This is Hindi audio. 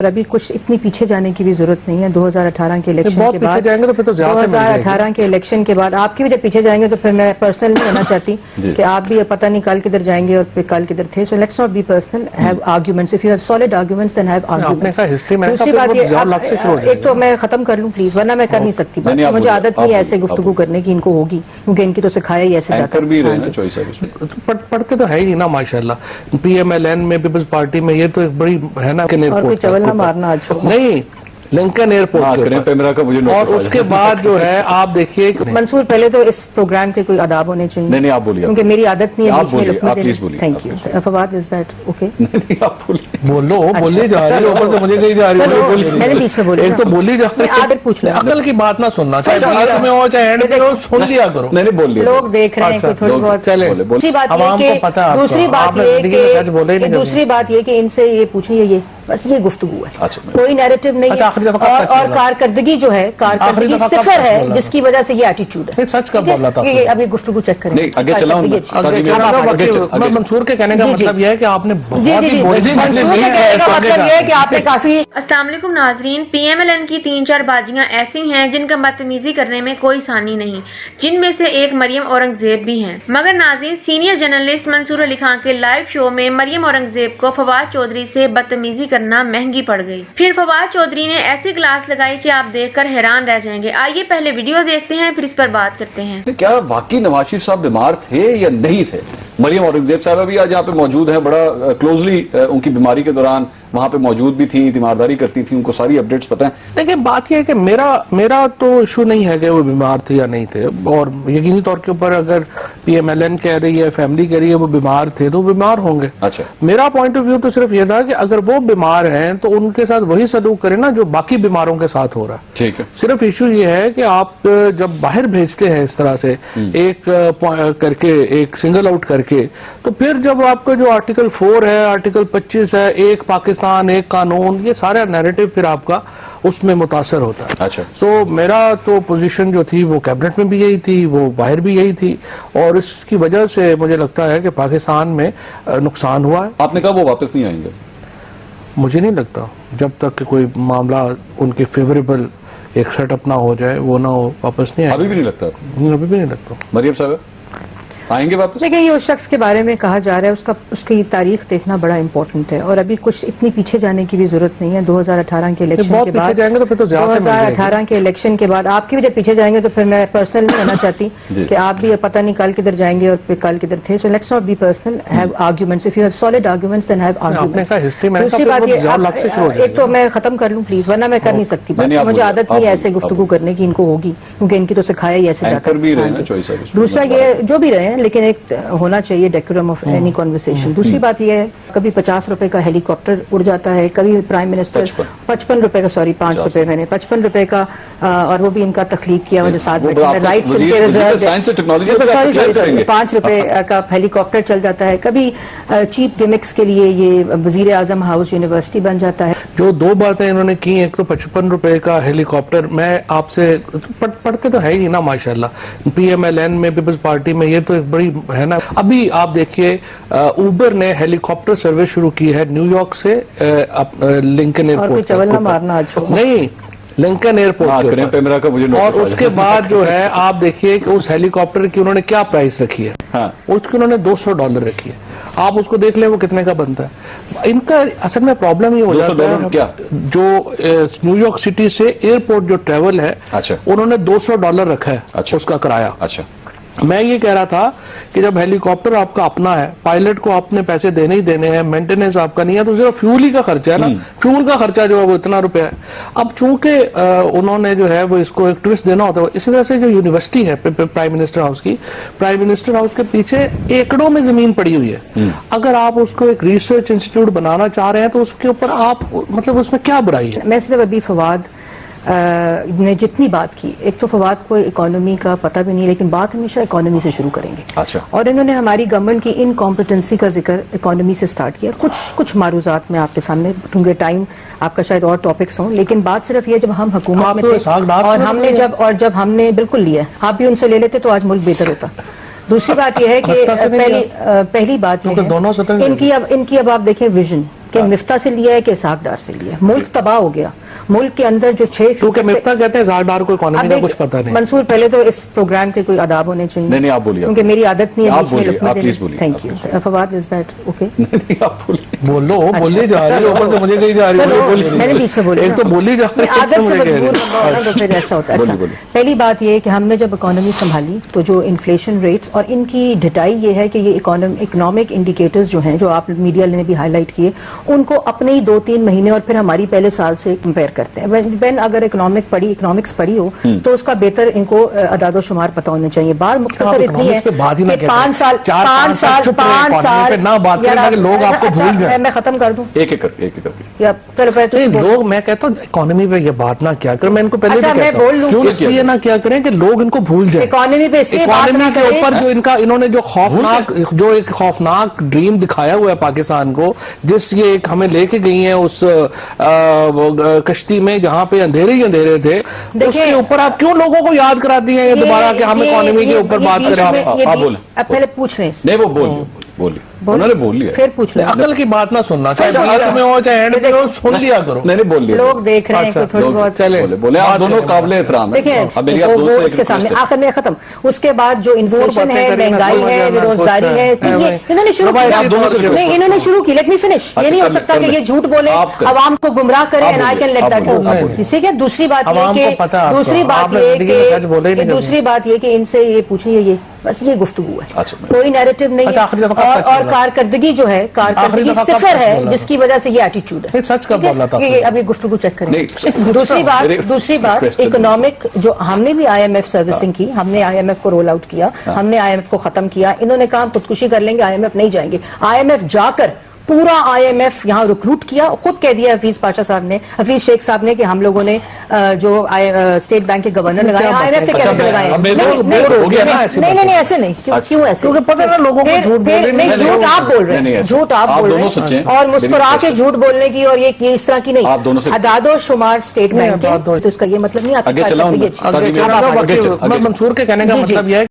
और अभी कुछ इतनी पीछे जाने की भी जरूरत नहीं है। 2018 के इलेक्शन के बाद जाएंगे तो फिर तो 2018 के इलेक्शन के बाद आपके भी जब पीछे जाएंगे तो फिर मैं पर्सनल नहीं होना चाहती कि आप भी पता नहीं कल किधर जाएंगे और फिर कल किधर थे। So let's not be personal, have arguments. If you have solid arguments then have arguments. दूसरी बात ये, एक तो मैं खत्म कर लूं प्लीज, वरना मैं कर नहीं सकती बात। मुझे आदत नहीं है ऐसे गुफ्तगू करने की, इनको होगी क्योंकि इनकी तो सिखाया ही ऐसे जाता है। पढ़ते तो है ही ना माशाल्लाह। PMLN में पीपल्स पार्टी में ये तो एक बड़ी है ना, चवल ना मारना आज नहीं लिंकन एयरपोर्ट का मुझे और उसके बाद जो है आप देखिए मंसूर, पहले तो इस प्रोग्राम के कोई आदाब होने चाहिए। नहीं आप बोलिए, क्योंकि मेरी आदत नहीं है आप बोलिए। Thank you Fawad, is that okay? आप बोलो बोली जा रही है, ऊपर से मुझे कही जा रही है, मैंने बीच में बोली, एक तो बोली जा रही है। आदत पूछ लो, अकल की बात ना सुनना, चाहे में हो चाहे एंड पे हो, सुन लिया करो। मैंने बोल लिया, लोग देख रहे हैं थोड़ी बहुत। चले दूसरी बात ये कि इनसे ये पूछिए, ये बस ये गुफ्तगू है, कोई नैरेटिव नहीं है। और कारकर्दगी जो है, कारकर्दगी सिफर है, जिसकी वजह से ये एटीट्यूड है। सच कब बोला था? अभी गुफ्तगू चेक करें। आगे चलाऊं मैं मंसूर के कहने का मतलब यह है कि आपने आपने काफी। अस्सलाम वालेकुम नाजरीन, PMLN की 3-4 बाजियां ऐसी हैं जिनका बदतमीजी करने में कोई सानी नहीं, जिनमें से एक मरियम औरंगजेब भी हैं। मगर नाज़रीन, सीनियर जर्नलिस्ट मंसूर अली खान के लाइव शो में मरियम औरंगजेब को फवाद चौधरी से बदतमीजी करना महंगी पड़ गई। फिर फवाद चौधरी ने ऐसी क्लास लगाई कि आप देखकर हैरान रह जाएंगे। आइए पहले वीडियो देखते हैं, फिर इस पर बात करते हैं। क्या वाकई नवाज शरीफ साहब बीमार थे या नहीं थे? मरियम औरंगजेब साहब भी आज यहाँ पे मौजूद है, बड़ा क्लोजली उनकी बीमारी के दौरान वहां पे मौजूद भी थी, तीमारदारी करती थी, उनको सारी अपडेट्स पता है। देखिए बात यह है कि मेरा तो इशू नहीं है कि वो बीमार थे या नहीं थे, और यकीनी तौर के ऊपर अगर PMLN कह रही है, फैमिली कह रही है वो बीमार थे तो बीमार होंगे। अच्छा, मेरा पॉइंट ऑफ व्यू तो सिर्फ ये था कि अगर वो बीमार हैं तो उनके साथ वही सलूक करें ना जो बाकी बीमारों के साथ हो रहा है। ठीक है, सिर्फ इशू ये है कि आप जब बाहर भेजते हैं इस तरह से एक करके, एक सिंगल आउट करके, तो फिर जब आपका जो आर्टिकल 4 है, आर्टिकल 25 है, एक पाकिस्तान एक कानून, ये सारा नैरेटिव फिर आपका उसमें मुतासर होता है। अच्छा, सो मेरा तो पोजीशन जो थी वो कैबिनेट में भी यही थी, वो बाहर भी यही थी, और इसकी वजह से मुझे लगता है कि पाकिस्तान में नुकसान हुआ है। आपने कहा वो वापस नहीं आएंगे? मुझे नहीं लगता, जब तक कि कोई मामला उनके फेवरेबल एक सेटअप ना हो जाए, वो ना हो, वापस नहीं आएंगे। अभी भी नहीं लगता? अभी भी नहीं लगता। मरियम साहब आएंगे वापस? देखिए, ये उस शख्स के बारे में कहा जा रहा है, उसकी तारीख देखना बड़ा इंपॉर्टेंट है, और अभी कुछ इतनी पीछे जाने की भी जरूरत नहीं है। 2018 के इलेक्शन के बाद जाएंगे तो फिर तो 2018 के इलेक्शन के बाद आपके भी जब पीछे जाएंगे तो फिर मैं पर्सनल नहीं होना चाहती कि आप भी पता नहीं कल किधर जाएंगे और फिर कल किधर थे। So let's not be personal, have arguments. If you have solid arguments then have arguments. दूसरी बात ये, एक तो मैं खत्म कर लूं प्लीज, वरना मैं कर नहीं सकती बात। मुझे आदत नहीं है ऐसे गुफ्तगू करने की, इनको होगी क्योंकि इनकी तो सिखाया ही ऐसे जाता है। दूसरा ये, जो भी रहे हैं, लेकिन एक होना चाहिए डेकोरम ऑफ एनी कॉन्वर्सेशन। दूसरी बात यह है, कभी 50 रुपए का हेलीकॉप्टर उड़ जाता है, कभी प्राइम मिनिस्टर 55 रुपए का, सॉरी 5 रुपए, मैंने 55 रुपए का, और वो भी इनका तखलीक किया मुझे साथ में, राइट्स इनके रिजर्व, 5 रुपए का हेलीकॉप्टर चल जाता है। कभी चीप गिमिक्स के लिए ये वजीर आजम हाउस यूनिवर्सिटी बन जाता है। जो दो बातें इन्होंने की, एक तो 55 रुपए का हेलीकॉप्टर, मैं आपसे पढ़ते तो है ही ना माशाल्लाह। PMLN में पीपल्स पार्टी में ये तो एक बड़ी है ना। अभी आप देखिए उबर ने हेलीकॉप्टर सर्विस शुरू की है न्यूयॉर्क से लिंकन एयरपोर्ट। चवल ना मारना आज नहीं, लिंकन एयरपोर्ट का मुझे और उसके बाद जो है आप देखिए कि उस हेलीकॉप्टर की उन्होंने क्या प्राइस रखी है। हाँ, उसकी उन्होंने $200 रखी है। आप उसको देख लें वो कितने का बनता है। इनका असल में प्रॉब्लम ये हो जाता है, क्या जो न्यूयॉर्क सिटी से एयरपोर्ट जो ट्रेवल है, अच्छा, उन्होंने $200 रखा है। अच्छा, उसका किराया। अच्छा, मैं ये कह रहा था कि जब हेलीकॉप्टर आपका अपना है, पायलट को आपने पैसे देने ही देने हैं, मेंटेनेंस आपका नहीं है, तो सिर्फ फ्यूल ही का खर्चा है ना। फ्यूल का खर्चा जो है वो इतना रुपया है। अब चूंकि उन्होंने जो है वो इसको एक ट्विस्ट देना होता है, इसी तरह से जो यूनिवर्सिटी है प्राइम मिनिस्टर हाउस की, प्राइम मिनिस्टर हाउस के पीछे एकड़ों में जमीन पड़ी हुई है। अगर आप उसको एक रिसर्च इंस्टीट्यूट बनाना चाह रहे हैं तो उसके ऊपर आप, मतलब उसमें क्या बुराई है? मैं सिर्फ अभी फवाद ने जितनी बात की, एक तो फवाद को इकोनॉमी का पता भी नहीं, लेकिन बात हमेशा इकोनॉमी से शुरू करेंगे। अच्छा, और इन्होंने हमारी गवर्नमेंट की इनकॉम्पिटेंसी का जिक्र इकोनॉमी से स्टार्ट किया। कुछ मारूजात में आपके सामने, क्योंकि टाइम आपका शायद और टॉपिक्स हों, लेकिन बात सिर्फ ये, जब हम हुकूमत में थे और जब हमने बिल्कुल लिया, आप भी उनसे ले लेते तो आज मुल्क बेहतर होता। दूसरी बात यह है कि पहली बात इनकी अब आप देखें विजन, कि मिफ्ता से लिया है कि इसहाक डार से लिया है। मुल्क तबाह हो गया। मुल्क के अंदर जो 6% क्योंकि मिफ्ता कहते हैं इसहाक डार को इकोनॉमी का कुछ पता नहीं। मंसूर, पहले तो इस प्रोग्राम के कोई आदाब होने चाहिए। नहीं आप बोलिए, क्योंकि मेरी आदत नहीं है आप बीच में बोलिए, लुकमा आप देने। प्लीज बोलिए। Thank you Fawad, is that okay? नहीं आप बोलिए। बोलो, बोली जा रही है, ऊपर से मुझे कही जा रही है। चलो, मैंने बीच में बोली एक तो बोली जा रही है, आदत से मुझे कह रही मजबूर है। होना तो फिर ऐसा होता है। अच्छा, पहली बात ये है कि हमने जब इकोनॉमी संभाली तो जो इन्फ्लेशन रेट्स और इनकी ढिटाई ये है कि ये इकोनॉमिक इंडिकेटर्स जो हैं, जो आप मीडिया ने भी हाईलाइट किए, उनको अपने ही 2-3 महीने और फिर हमारी पहले साल से कंपेयर करते हैं। व्हेन अगर इकोनॉमिक्स पढ़ी हो तो उसका बेहतर इनको अदादो शुमार पता होने चाहिए। बात मुख्तसर इतनी है कि 5 साल ना बात करें, लोग आपको भूल जाए। मैं खत्म कर दूं एक एक करके या चलो लोग, मैं कहता हूँ इकोनॉमी पे ये बात ना क्या करें, मैं इनको पहले अच्छा, भी मैं कहता बोल हूँ, लूं। क्यों इसलिए ना क्या करें कि लोग इनको भूल जाए। इकोनॉमी पे इसलिए बात ना इकोनॉमी के करें। ऊपर जो इन्होंने जो एक खौफनाक ड्रीम दिखाया हुआ है पाकिस्तान को, जिस ये एक हमें लेके गई है उस कश्ती में जहां पे अंधेरे ही अंधेरे थे, उसके ऊपर आप क्यों लोगों को याद कराती हैं ये दोबारा कि हम इकोनॉमी के ऊपर बात करें? आप बोले, अब पहले पूछ रहे हैं। नहीं वो बोलिए उन्होंने बोल लिया। फिर पूछ रहे हैं। अकल की बात ना सुनना, चाहे अच्छा, बात में हो चाहे एंड में हो, सुन लिया करो। मैंने बोल लिया। लोग देख रहे हैं अच्छा, कि थोड़ी बहुत चले बोले आप दोनों काबिल एहतराम है। देखिए अब मेरी आप वो दोनों से इसके एक सामने रिक्वेस्ट है। आखिर में खत्म। उसके बाद जो इन्फ्लेशन है, महंगाई है, बेरोजगारी है, इन्होंने शुरू आप दोनों से की। नहीं, इन्होंने शुरू की। Let me finish. ये नहीं हो सकता कि ये झूठ बोले, आवाम को गुमराह करे and I can let that go. इससे क्या दूसरी बात ये कि दूसरी बात ये कि इनसे ये पूछिए, ये बस ये गुफ्तगू है, कोई नैरेटिव नहीं है। और कारकर्दगी जो है, कारकर्दगी सिफर है, जिसकी वजह से ये एटीट्यूड है। सच का बोला था। अभी गुफ्तगू चेक करें। दूसरी बात इकोनॉमिक जो हमने भी IMF सर्विसिंग की, हमने IMF को रोल आउट किया, हमने IMF को खत्म किया। इन्होंने कहा खुदकुशी कर लेंगे, IMF नहीं जाएंगे। IMF जाकर पूरा IMF यहाँ रिक्रूट किया। खुद कह दिया हफीज शेख साहब ने कि हम लोगों ने जो स्टेट बैंक के गवर्नर लगाए, IMF के कैबिनेट लगाए। नहीं ऐसे नहीं। क्यों ऐसे? क्योंकि पता है ना लोगों को झूठ बोलने नहीं, झूठ आप बोल रहे हैं, झूठ आप बोल रहे हैं। और मुस्कुरा के झूठ बोलने की और ये इस तरह की नहीं। अदादो शुमार स्टेट बैंक के, तो इसका ये मतलब नहीं। मंसूर के कहने का मतलब यह है